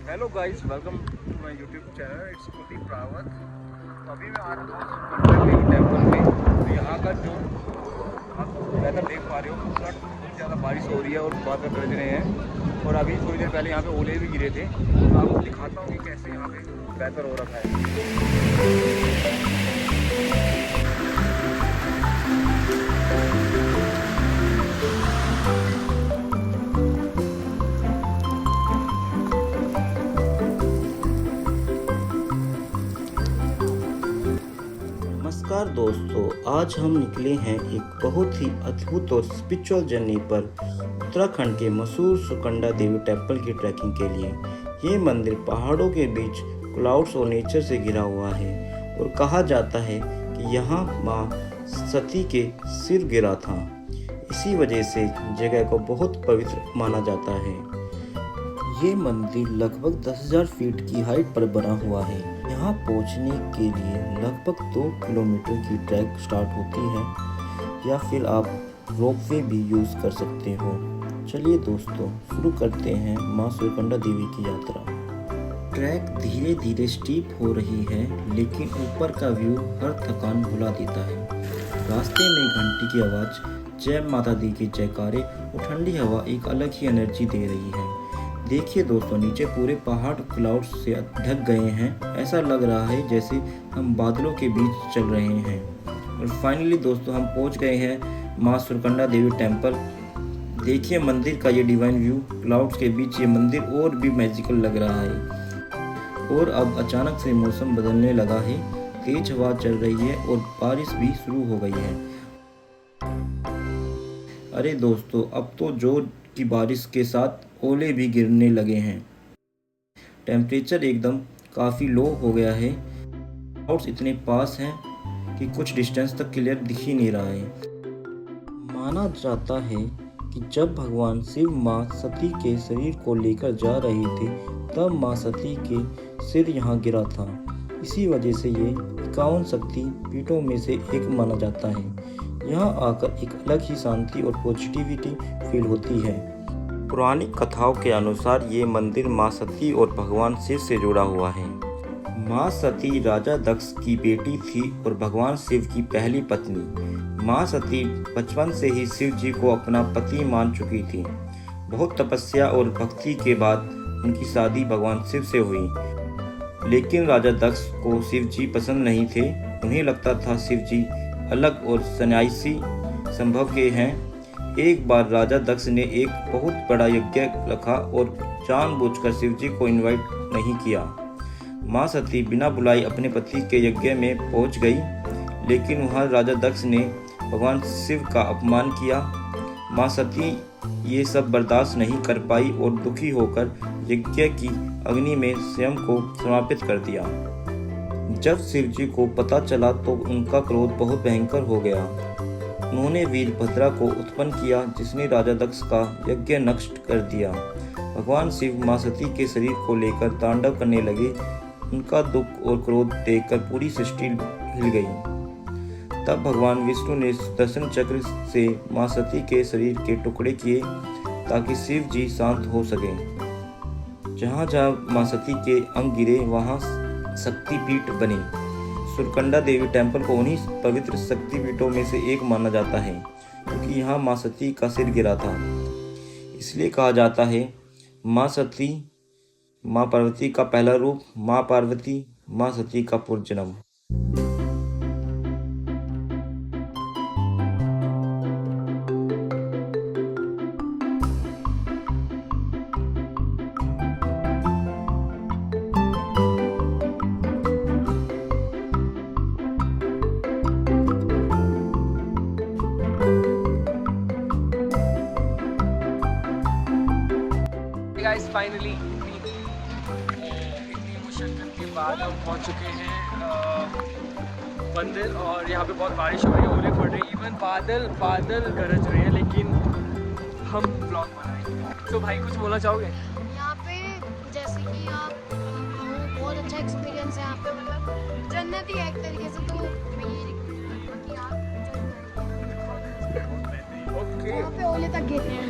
Hello guys, welcome to my YouTube channel. It's Kuldeep Rawat. तो अभी मैं आ रहा हूँ सुकंडा टेम्पल में। तो यहाँ का जो आप वेदर देख पा रहे हो, पूरा बहुत ज़्यादा बारिश हो रही है और बादल गरज रहे हैं। और अभी थोड़ी देर पहले यहाँ पे ओले भी गिरे थे। तो आपको दिखाता हूँ कि कैसे यहाँ पे वेदर हो रखा है। नमस्कार दोस्तों, आज हम निकले हैं एक बहुत ही अद्भुत और स्पिरिचुअल जर्नी पर उत्तराखंड के मशहूर सुकंडा देवी टेम्पल की ट्रैकिंग के लिए। ये मंदिर पहाड़ों के बीच क्लाउड्स और नेचर से घिरा हुआ है और कहा जाता है कि यहाँ माँ सती के सिर गिरा था। इसी वजह से जगह को बहुत पवित्र माना जाता है। ये मंदिर लगभग 10,000 फीट की हाइट पर बना हुआ है। यहाँ पहुँचने के लिए लगभग 2 किलोमीटर की ट्रैक स्टार्ट होती है या फिर आप रोपवे भी यूज़ कर सकते हो। चलिए दोस्तों, शुरू करते हैं माँ सुकंडा देवी की यात्रा। ट्रैक धीरे धीरे स्टीप हो रही है, लेकिन ऊपर का व्यू हर थकान भुला देता है। रास्ते में घंटी की आवाज़, जय माता दी के जयकारे और ठंडी हवा एक अलग ही एनर्जी दे रही है। देखिए दोस्तों, नीचे पूरे पहाड़ क्लाउड से ढक गए हैं। ऐसा लग रहा है जैसे हम बादलों के बीच चल रहे हैं। और फाइनली दोस्तों, हम पहुंच गए हैं माँ सुकंडा देवी टेम्पल। देखिए मंदिर का ये डिवाइन व्यू, क्लाउड्स के बीच ये मंदिर और भी मैजिकल लग रहा है। और अब अचानक से मौसम बदलने लगा है, तेज हवा चल रही है और बारिश भी शुरू हो गई है। अरे दोस्तों, अब तो जोर की बारिश के साथ ओले भी गिरने लगे हैं। टेम्परेचर एकदम काफ़ी लो हो गया है। क्लाउड्स इतने पास हैं कि कुछ डिस्टेंस तक क्लियर दिख ही नहीं रहा है। माना जाता है कि जब भगवान शिव माँ सती के शरीर को लेकर जा रहे थे, तब माँ सती के सिर यहाँ गिरा था। इसी वजह से ये 51 शक्ति पीठों में से एक माना जाता है। यहाँ आकर एक अलग ही शांति और पॉजिटिविटी फील होती है। पुरानी कथाओं के अनुसार ये मंदिर माँ सती और भगवान शिव से जुड़ा हुआ है। माँ सती राजा दक्ष की बेटी थी और भगवान शिव की पहली पत्नी। माँ सती बचपन से ही शिव जी को अपना पति मान चुकी थी। बहुत तपस्या और भक्ति के बाद उनकी शादी भगवान शिव से हुई। लेकिन राजा दक्ष को शिव जी पसंद नहीं थे। उन्हें लगता था शिव जी अलग और सन्यासी संभव के हैं। एक बार राजा दक्ष ने एक बहुत बड़ा यज्ञ रखा और जानबूझकर शिव जी को इनवाइट नहीं किया। माँ सती बिना बुलाए अपने पति के यज्ञ में पहुंच गई, लेकिन वहां राजा दक्ष ने भगवान शिव का अपमान किया। माँ सती ये सब बर्दाश्त नहीं कर पाई और दुखी होकर यज्ञ की अग्नि में स्वयं को समापित कर दिया। जब शिव जी को पता चला तो उनका क्रोध बहुत भयंकर हो गया। उन्होंने वीरभद्रा को उत्पन्न किया, जिसने राजा दक्ष का यज्ञ नष्ट कर दिया। भगवान शिव माँ सती के शरीर को लेकर तांडव करने लगे। उनका दुख और क्रोध देखकर पूरी सृष्टि हिल गई। तब भगवान विष्णु ने सुदर्शन चक्र से माँ सती के शरीर के टुकड़े किए ताकि शिव जी शांत हो सके। जहाँ जहाँ माँ सती के अंग गिरे वहाँ शक्तिपीठ बने। सुकंडा देवी टेम्पल को उन्हीं पवित्र शक्तिपीठों में से एक माना जाता है, क्योंकि यहाँ माँ सती का सिर गिरा था। इसलिए कहा जाता है माँ सती माँ पार्वती का पहला रूप, माँ पार्वती माँ सती का पुनर्जन्म। गाइस, फाइनली इतनी मुश्किल के बाद हम पहुंच चुके हैं मंदिर। और यहाँ पे बहुत बारिश हो रही है, ओले पड़ रही है, इवन बादल गरज रहे हैं, लेकिन हम ब्लॉग बनाएंगे। तो भाई कुछ बोलना चाहोगे? यहाँ पे जैसे कि आप बहुत अच्छा एक्सपीरियंस है यहाँ पे, मतलब जन्नत ही है एक तरीके से। तो मैं ये रिकमेंड कि आप ओके। यहाँ पे ओले तक गिरते हैं।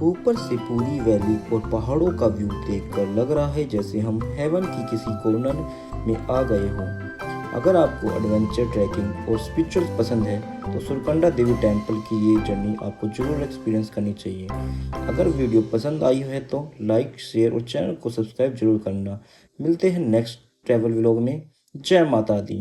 ऊपर से पूरी वैली और पहाड़ों का व्यू देखकर लग रहा है जैसे हम हेवन की किसी कॉर्नर में आ गए हों। अगर आपको एडवेंचर, ट्रैकिंग और स्पिरिचुअल पसंद है तो सुरकंडा देवी टेम्पल की ये जर्नी आपको जरूर एक्सपीरियंस करनी चाहिए। अगर वीडियो पसंद आई है तो लाइक, शेयर और चैनल को सब्सक्राइब जरूर करना। मिलते हैं नेक्स्ट ट्रैवल व्लॉग में। जय माता दी।